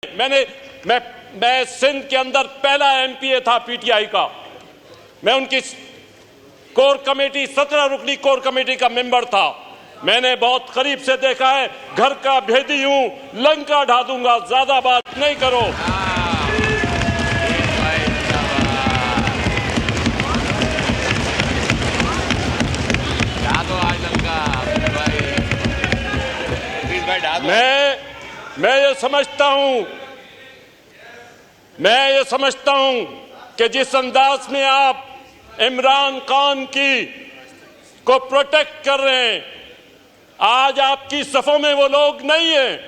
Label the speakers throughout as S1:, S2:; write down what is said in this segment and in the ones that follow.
S1: मैं सिंध के अंदर पहला एमपीए था पीटीआई का। मैं उनकी कोर कमेटी 17 रुकनी कोर कमेटी का मेंबर था। मैंने बहुत करीब से देखा है, घर का भेदी हूं, लंका ढा दूंगा, ज्यादा बात नहीं करो। मैं ये समझता हूं कि जिस अंदाज में आप इमरान खान को प्रोटेक्ट कर रहे हैं, आज आपकी सफों में वो लोग नहीं हैं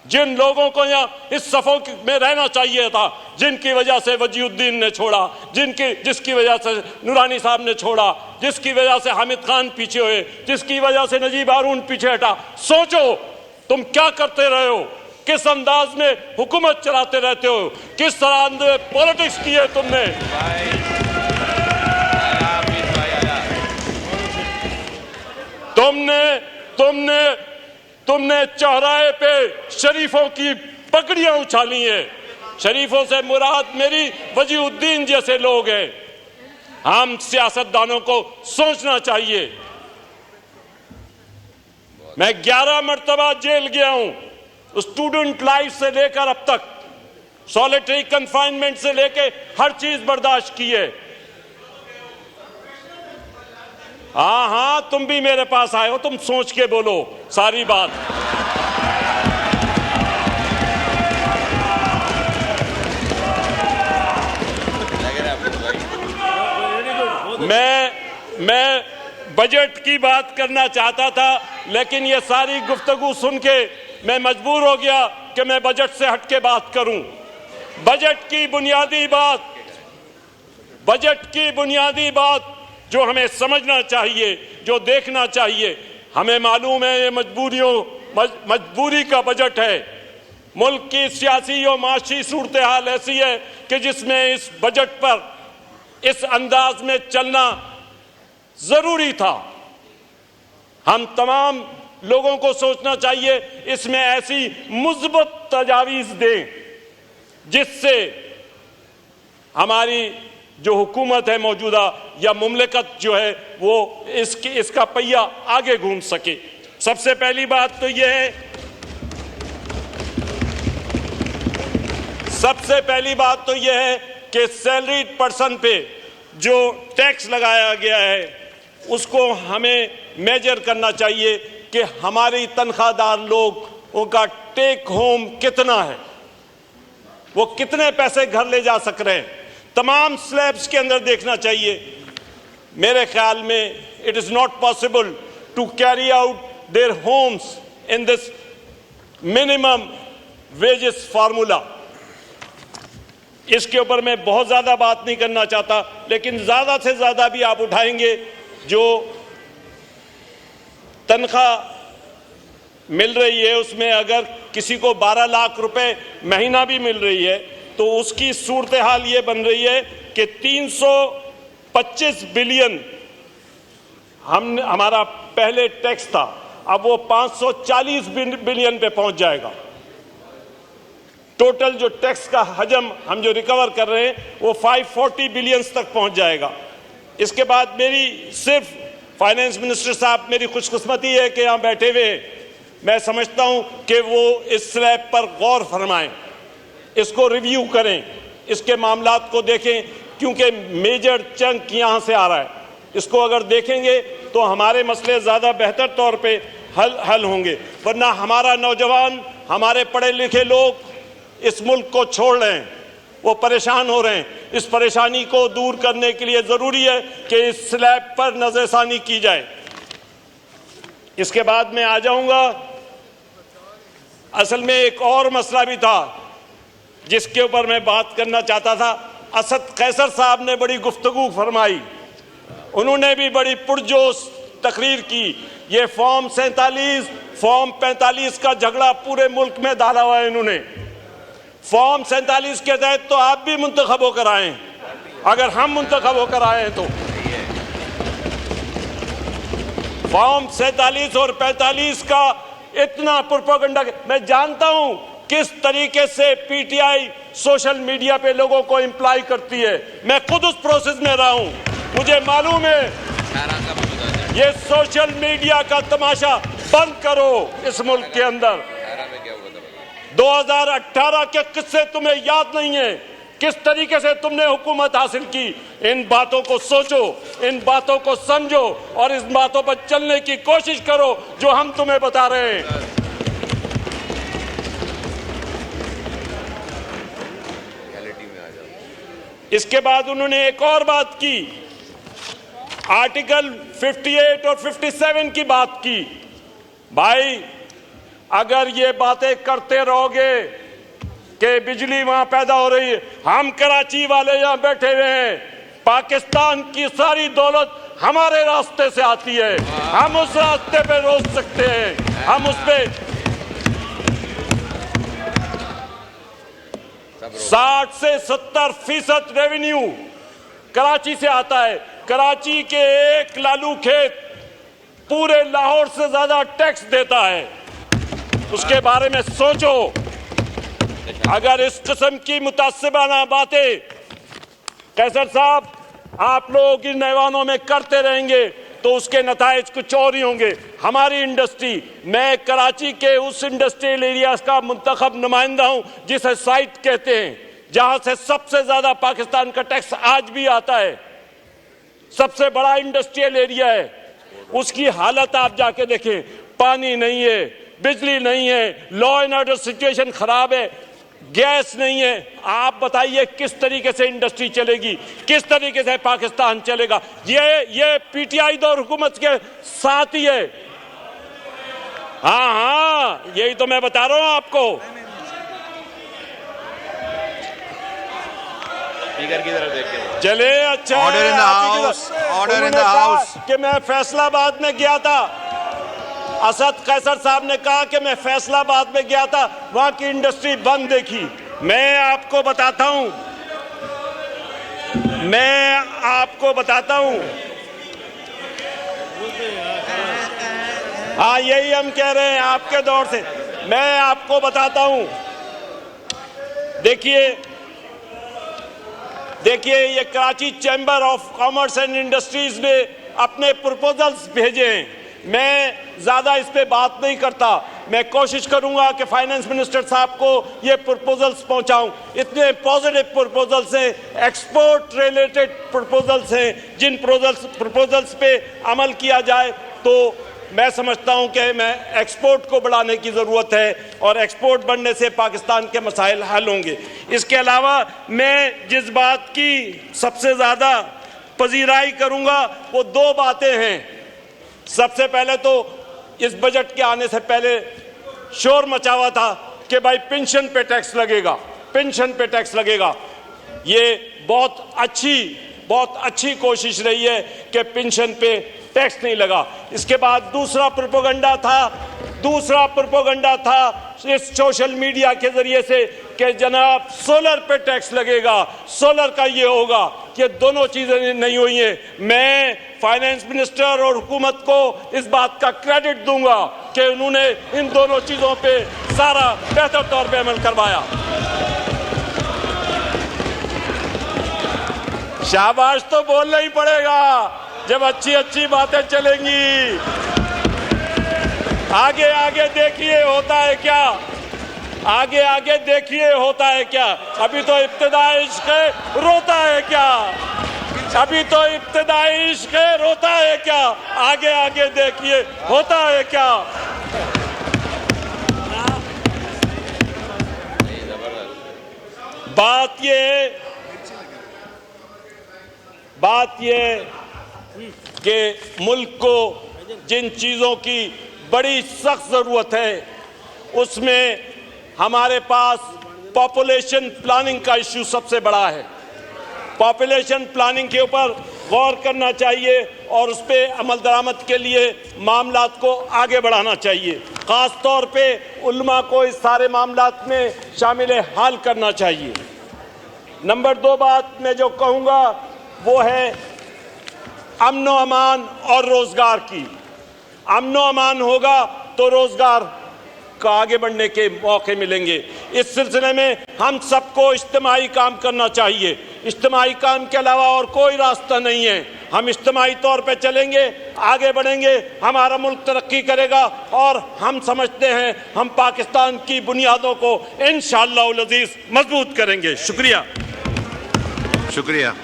S1: जिन लोगों को यहाँ इस सफों में रहना चाहिए था, जिनकी वजह से वजीउद्दीन ने छोड़ा, जिसकी वजह से नूरानी साहब ने छोड़ा, जिसकी वजह से हामिद खान पीछे हुए, जिसकी वजह से नजीब हारून पीछे हटा। सोचो तुम क्या करते रहे हो, किस अंदाज में हुकूमत चलाते रहते हो, किस तरह पॉलिटिक्स की है तुमने। तुमने चौराहे पे शरीफों की पगड़ियां उछाली हैं। शरीफों से मुराद मेरी वजीउद्दीन जैसे लोग हैं। हम सियासतदानों को सोचना चाहिए। मैं 11 मरतबा जेल गया हूं, स्टूडेंट लाइफ से लेकर अब तक, सॉलिटरी कन्फाइनमेंट से लेकर हर चीज बर्दाश्त की है। हाँ, तुम भी मेरे पास आए हो, तुम सोच के बोलो सारी बात। मैं बजट की बात करना चाहता था, लेकिन ये सारी गुफ्तगू सुन के मैं मजबूर हो गया कि मैं बजट से हटके बात करूं। बजट की बुनियादी बात जो हमें समझना चाहिए, जो देखना चाहिए, हमें मालूम है ये मजबूरी का बजट है। मुल्क की सियासी और माशी सूरत हाल ऐसी है कि जिसमें इस बजट पर इस अंदाज में चलना जरूरी था। हम तमाम लोगों को सोचना चाहिए, इसमें ऐसी मुस्बत तजावीज दें जिससे हमारी जो हुकूमत है मौजूदा या मुमलिकत जो है वो इसका पहिया आगे घूम सके। सबसे पहली बात तो यह है कि सैलरीड पर्सन पे जो टैक्स लगाया गया है उसको हमें मेजर करना चाहिए कि हमारी तनख्वाहदार लोगों का टेक होम कितना है, वो कितने पैसे घर ले जा सक रहे हैं। तमाम स्लैब्स के अंदर देखना चाहिए। मेरे ख्याल में it is not possible to carry out their homes in this minimum wages formula. इसके ऊपर मैं बहुत ज्यादा बात नहीं करना चाहता, लेकिन ज्यादा से ज्यादा भी आप उठाएंगे जो तनख्वाह मिल रही है उसमें अगर किसी को 12 लाख रुपए महीना भी मिल रही है तो उसकी सूरत हाल ये बन रही है कि 325 बिलियन हमारा पहले टैक्स था, अब वो 540 बिलियन पे पहुंच जाएगा। टोटल जो टैक्स का हजम हम जो रिकवर कर रहे हैं वो 540 बिलियन तक पहुंच जाएगा। इसके बाद मेरी सिर्फ फाइनेंस मिनिस्टर साहब, मेरी खुशकिस्मती है कि यहाँ बैठे हुए, मैं समझता हूं कि वो इस स्लैब पर गौर फरमाएं, इसको रिव्यू करें, इसके मामलात को देखें, क्योंकि मेजर चंक यहाँ से आ रहा है। इसको अगर देखेंगे तो हमारे मसले ज़्यादा बेहतर तौर पे हल होंगे, वरना हमारा नौजवान, हमारे पढ़े लिखे लोग इस मुल्क को छोड़ रहे हैं, वो परेशान हो रहे हैं। इस परेशानी को दूर करने के लिए ज़रूरी है कि इस स्लैब पर नज़रसानी की जाए। इसके बाद मैं आ जाऊँगा, असल में एक और मसला भी था जिसके ऊपर मैं बात करना चाहता था। असद कैसर साहब ने बड़ी गुफ्तगू फरमाई, उन्होंने भी बड़ी पुरजोश तकरीर की। ये फॉर्म 45 का झगड़ा पूरे मुल्क में डाला हुआ है इन्होंने। फॉर्म 47 के तहत तो आप भी मुंतखब होकर आए हैं, अगर हम मुंतखब होकर आए हैं तो फॉर्म 47 और 45 का इतना प्रोपेगेंडा। मैं जानता हूं किस तरीके से पीटीआई सोशल मीडिया पे लोगों को इंप्लाई करती है। मैं खुद उस प्रोसेस में रहा हूं, मुझे मालूम है। ये सोशल मीडिया का तमाशा बंद करो इस मुल्क के अंदर। 2018 के किस्से तुम्हें याद नहीं है, किस तरीके से तुमने हुकूमत हासिल की। इन बातों को सोचो, इन बातों को समझो और इस बातों पर चलने की कोशिश करो जो हम तुम्हें बता रहे हैं। इसके बाद उन्होंने एक और बात की, आर्टिकल 58 और 57 की बात की। भाई अगर ये बातें करते रहोगे कि बिजली वहां पैदा हो रही है, हम कराची वाले यहां बैठे हुए हैं, पाकिस्तान की सारी दौलत हमारे रास्ते से आती है, हम उस रास्ते पे रोक सकते हैं, हम उस पे 60 से 70% रेवेन्यू कराची से आता है। कराची के एक लालू खेत पूरे लाहौर से ज्यादा टैक्स देता है। उसके बारे में सोचो। अगर इस किस्म की मुतासिबाना बातें कैसर साहब आप लोगों की नैवानों में करते रहेंगे तो उसके नताइज कुछ और ही होंगे। हमारी इंडस्ट्री, मैं कराची के उस इंडस्ट्रियल एरिया का मुंतखब नुमाइंदा हूं जिसे साइट कहते हैं, जहां से सबसे ज्यादा पाकिस्तान का टैक्स आज भी आता है, सबसे बड़ा इंडस्ट्रियल एरिया है। उसकी हालत आप जाके देखें, पानी नहीं है, बिजली नहीं है, लॉ एंड ऑर्डर सिचुएशन खराब है, गैस नहीं है। आप बताइए किस तरीके से इंडस्ट्री चलेगी, किस तरीके से पाकिस्तान चलेगा। ये पीटीआई दौर हुकूमत के साथ ही है। हाँ, यही तो मैं बता रहा हूं आपको।
S2: स्पीकर की तरफ देख के
S1: चले। अच्छा,
S3: order in the house, order in the house.
S1: कि मैं फैसलाबाद में गया था, असद कैसर साहब ने कहा कि मैं फैसलाबाद में गया था, वहां की इंडस्ट्री बंद देखी। मैं आपको बताता हूं, हाँ यही हम कह रहे हैं आपके दौर से। मैं आपको बताता हूं, देखिए ये Karachi chamber of commerce and industries ने अपने प्रपोजल्स भेजे हैं। मैं ज्यादा इस पे बात नहीं करता, मैं कोशिश करूंगा कि फाइनेंस मिनिस्टर साहब को ये प्रपोजल्स पहुंचाऊं। इतने पॉजिटिव प्रपोजल्स हैं, एक्सपोर्ट रिलेटेड प्रपोजल्स हैं, जिन प्रपोजल्स पे अमल किया जाए तो मैं समझता हूं कि मैं एक्सपोर्ट को बढ़ाने की ज़रूरत है और एक्सपोर्ट बढ़ने से पाकिस्तान के मसाइल हल होंगे। इसके अलावा मैं जिस बात की सबसे ज़्यादा पजीराई करूंगा वो दो बातें हैं। सबसे पहले तो इस बजट के आने से पहले शोर मचा हुआ था कि भाई पेंशन पे टैक्स लगेगा, पेंशन पे टैक्स लगेगा। ये बहुत अच्छी कोशिश रही है कि पेंशन पे टैक्स नहीं लगा। इसके बाद दूसरा प्रोपोगंडा था इस सोशल मीडिया के जरिए से कि जनाब सोलर पे टैक्स लगेगा, सोलर का ये होगा। ये दोनों चीजें नहीं हुई हैं। मैं फाइनेंस मिनिस्टर और हुकूमत को इस बात का क्रेडिट दूंगा कि उन्होंने इन दोनों चीजों पे सारा बेहतर तौर पे अमल करवाया। शाबाश तो बोलना ही पड़ेगा जब अच्छी बातें चलेंगी। आगे देखिए होता है क्या, आगे देखिए होता है क्या। अभी तो इब्तिदाई इश्क है, रोता है क्या, अभी तो इब्तिदाई इश्क है, रोता है क्या। आगे देखिए होता है क्या। बात ये कि मुल्क को जिन चीज़ों की बड़ी सख्त ज़रूरत है उसमें हमारे पास पॉपुलेशन प्लानिंग का इश्यू सबसे बड़ा है। पॉपुलेशन प्लानिंग के ऊपर गौर करना चाहिए और उस पर अमल दरामद के लिए मामलात को आगे बढ़ाना चाहिए। ख़ास तौर पे उल्मा को इस सारे मामलात में शामिल हाल करना चाहिए। नंबर 2 बात मैं जो कहूँगा वो है अमन व अमान और रोज़गार की। अमन व अमान होगा तो रोज़गार का आगे बढ़ने के मौके मिलेंगे। इस सिलसिले में हम सबको इज्तिमाई काम करना चाहिए। इज्तिमाई काम के अलावा और कोई रास्ता नहीं है। हम इज्तिमाई तौर पे चलेंगे, आगे बढ़ेंगे, हमारा मुल्क तरक्की करेगा और हम समझते हैं हम पाकिस्तान की बुनियादों को इंशाअल्लाह अज़ीज़ मजबूत करेंगे। शुक्रिया।
S3: शुक्रिया।